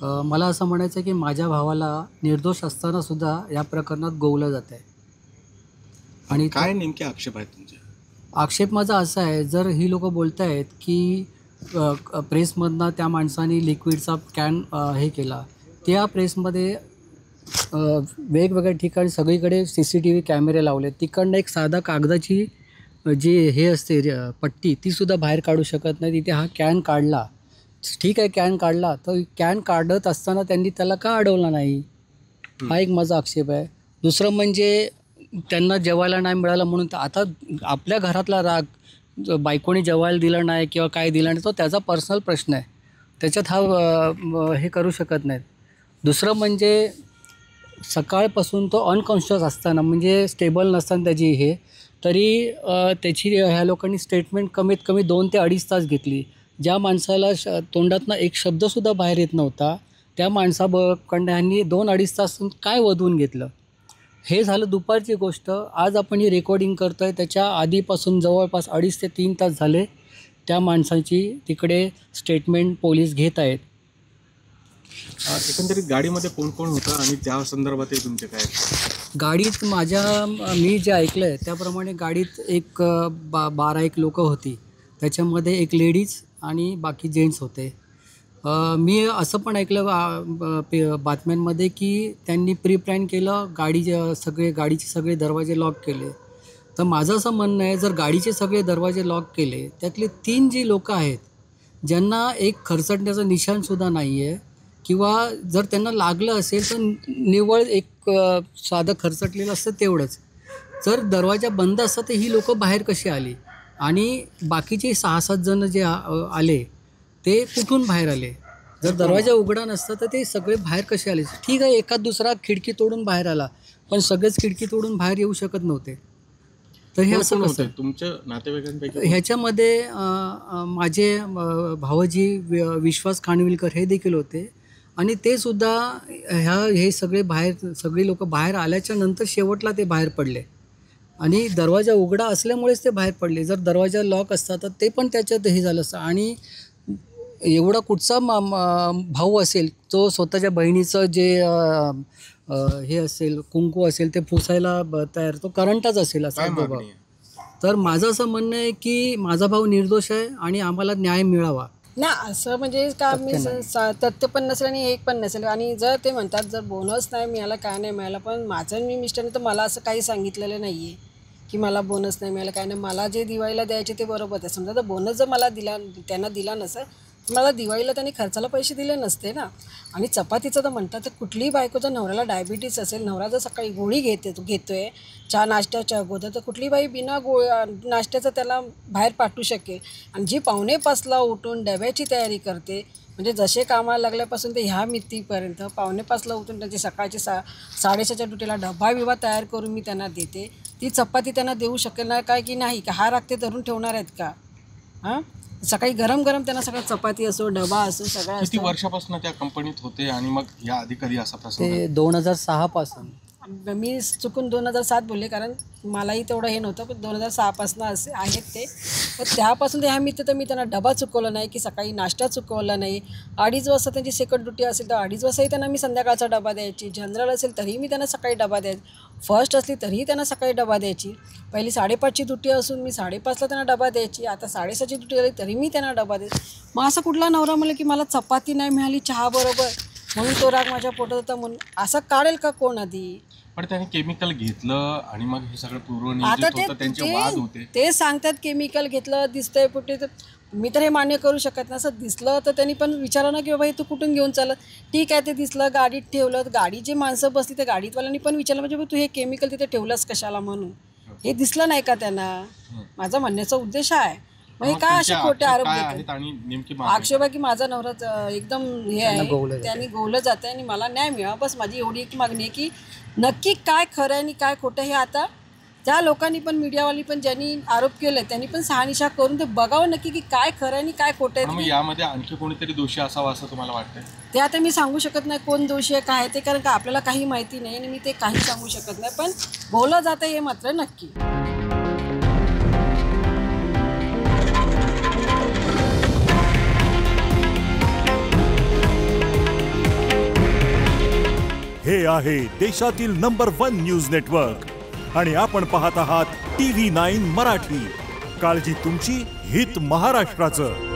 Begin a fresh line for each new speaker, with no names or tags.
मला असं म्हणायचं आहे की माझ्या भावाला निर्दोष असतानासुद्धा या प्रकरणात गोवलं जात आहे. आणि
काय नेमके आक्षेप आहेत तुमचे?
आक्षेप माझा असा आहे, जर ही लोकं बोलत आहेत की प्रेसमधनं त्या माणसाने लिक्विडचा कॅन हे केला, त्या प्रेसमध्ये वेगवेगळ्या ठिकाणी सगळीकडे CCTV कॅमेरे लावले. तिकडनं एक साधा कागदाची जी हे असते पट्टी तीसुद्धा बाहेर काढू शकत नाही. तिथे हा कॅन काढला, ठीक आहे कॅन काढला, तर कॅन काढत असताना त्यांनी त्याला का अडवला नाही, हा एक माझा आक्षेप आहे. दुसरं म्हणजे त्यांना जेवायला नाही मिळालं म्हणून आता आपल्या घरातला राग बायकोनी जेवायला दिलं नाही किंवा काय दिलं नाही, तो त्याचा पर्सनल प्रश्न आहे, त्याच्यात हा हे करू शकत नाहीत. दुसरं म्हणजे सकाळपासून तो अनकॉन्शियस असताना, म्हणजे स्टेबल नसताना त्याची हे, तरी त्याची ह्या लोकांनी स्टेटमेंट कमीत कमी 2 ते 2.5 तास घेतली. ज्या माणसाला तोंडातनं एक शब्दसुद्धा बाहेर येत नव्हता, त्या माणसाकडनं ह्यांनी 2-2.5 तास काय वधवून घेतलं. हे झालं दुपारची गोष्ट. आज आपण ही रेकॉर्डिंग करतो आहे, त्याच्या आधीपासून जवळपास 2.5 ते 3 तास झाले त्या माणसाची तिकडे स्टेटमेंट पोलीस घेत आहेत.
एकंदरीत गाडीमध्ये कोण कोण होतं आणि त्या संदर्भात तुमचे काय?
गाडीत मी जे ऐकलं आहे त्याप्रमाणे गाडीत एक 12-1 लोकं होती. त्याच्यामध्ये एक लेडीज आणि बाकी जेंट्स होते. मी असं पण ऐकलं बातम्यांमध्ये की त्यांनी प्री प्लॅन केलं, गाडीचे सगळे दरवाजे लॉक केले. तर माझं असं म्हणणं आहे, जर गाडीचे सगळे दरवाजे लॉक केले, त्यातले 3 जी लोकं आहेत ज्यांना एक खरचटण्याचं निशाणसुद्धा नाही आहे, किंवा जर त्यांना लागलं असेल तर निव्वळ एक साधं खरचटलेलं असतं तेवढंच. जर दरवाजा बंद असता तर ही लोकं बाहेर कशी आली, आणि बाकीचे 6-7 जण जे आले ते कुठून बाहेर आले? जर दरवाजा उघडा नसता तर ते सगळे बाहेर कसे आले? ठीक आहे, एखाद दुसरा खिडकी तोडून बाहेर आला, पण सगळेच खिडकी तोडून बाहेर येऊ शकत नव्हते. तर हे असं कसं?
तुमच्या नातेवाईकांपैकी
ह्याच्यामध्ये माझे भावजी विश्वास खानविलकर हे देखील होते, आणि ते सुद्धा हे सगळी लोकं बाहेर आल्याच्या नंतर शेवटला ते बाहेर पडले, आणि दरवाजा उघडा असल्यामुळेच ते बाहेर पडले. जर दरवाजा लॉक असता तर ते पण त्याच्यात हे झालं असतं. आणि एवढा कुठचा भाऊ असेल तो स्वतःच्या बहिणीचं जे हे असेल, कुंकू असेल, ते पुसायला तयार, तो करंटच असेल असा भाऊ. तर माझं असं म्हणणं आहे की माझा भाऊ निर्दोष आहे आणि आम्हाला न्याय मिळावा.
ना असं म्हणजे का मी तथ्य पण नसेल आणि एक पण नसेल. आणि जर ते म्हणतात जर बोनस नाही मिळाला, काय नाही मिळाला, पण माझं मिस्टरने तर मला असं काही सांगितलेलं नाही आहे की मला बोनस नाही मिळाला, काय नाही. मला जे दिवाळीला द्यायचे ते बरोबर आहे. समजा तर बोनस जर मला त्यांना दिला नसेल, मला दिवाळीला त्यांनी खर्चाला पैसे दिले नसते ना. आणि चपातीचं तर म्हणतात तर कुठलीही बायकोचा नवऱ्याला डायबिटीस असेल, नवरा जर सकाळी गोळी घेतोय चहा नाश्त्याच्या अगोदर, तर कुठली बाई बिना नाश्त्याचं त्याला बाहेर पाठवू शकेल. आणि जी 4:45ला उठून डब्याची तयारी करते, म्हणजे जसे कामाला लागल्यापासून ते ह्या मितीपर्यंत 4:45ला उठून त्यांची सकाळची 6:30च्या ड्युटीला डबा तयार करून मी त्यांना देते, ती चपाती त्यांना देऊ शकेल ना काय की नाही? का हा राग ते धरून ठेवणार आहेत का? हां, सकाळी गरम गरम त्यांना सगळं चपाती असो, डबा असो, सगळं.
किती वर्षापासून त्या कंपनीत होते आणि मग या आधी कधी असा प्रसंग?
ते 2006 पासून.
मी चुकून 2007 बोलले, कारण मलाही तेवढं हे नव्हतं, पण 2006 पासून असे आहेत ते. पण त्यापासून ह्या मित्र तर मी त्यांना डबा चुकवला नाही, की सकाळी नाश्ता चुकवला नाही. 2:30 वाजता त्यांची सेकंड ड्युटी असेल तर 2:30 वाजताही त्यांना मी संध्याकाळचा डबा द्यायची. जनरल असेल तरीही मी त्यांना सकाळी डबा द्यायची. फर्स्ट असली तरीही त्यांना सकाळी डबा द्यायची. पहिली 5:30ची ड्युटी असून मी 5:30ला त्यांना डबा द्यायची. आता 6:30ची ड्युटी आली तरी मी त्यांना डबा द्यायची. मग असं कुठला नवरा म्हणलं की मला चपाती नाही मिळाली चहाबरोबर म्हणून तो राग माझ्या पोटात होता म्हणून, असं काढेल का कोण आधी?
पण त्याने केमिकल घेतलं आणि मग हे सगळं पूर्वनियोजित होतं, त्यांचे वाद होते.
ते सांगतात केमिकल घेतलं, दिसतंय कुठे, तर मी तर हे मान्य करू शकत नाही. असं दिसलं तर त्यांनी पण विचारा ना की बाबा हे तू कुठून घेऊन चालत. ठीक आहे, ते दिसलं, गाडीत ठेवलं, गाडी जी माणसं बसली त्या गाडीतवाल्यांनी पण विचारलं म्हणजे तू हे केमिकल तिथे ठेवलंस कशाला म्हणून. हे दिसलं नाही का त्यांना? माझा म्हणण्याचा उद्देश आहे. मग काय असे खोटे आरोप देतात? आक्षेप आहे की माझा नवरा एकदम हे आहे, त्यांनी गोवलं जातं आणि मला न्याय मिळावा, बस माझी एवढी एक मागणी आहे की नक्की काय खरं आहे आणि काय खोटं हे आता त्या लोकांनी पण, मीडियावाली पण, ज्यांनी आरोप केले त्यांनी पण शहानिशा करून ते बघावं नक्की की काय खरं आहे आणि काय खोटं आहे.
यामध्ये आणखी कोणीतरी दोषी असावा असं तुम्हाला वाटतंय?
ते आता मी सांगू शकत नाही कोण दोषी आहे, काय ते, कारण का आपल्याला काही माहिती नाही आणि मी ते काही सांगू शकत नाही. पण बोललं जातं हे मात्र नक्की.
हे आहे देशातील नंबर 1 न्यूज नेटवर्क आणि आपण पाहत आहात TV9 मराठी. काळजी तुमची, हित महाराष्ट्राचं.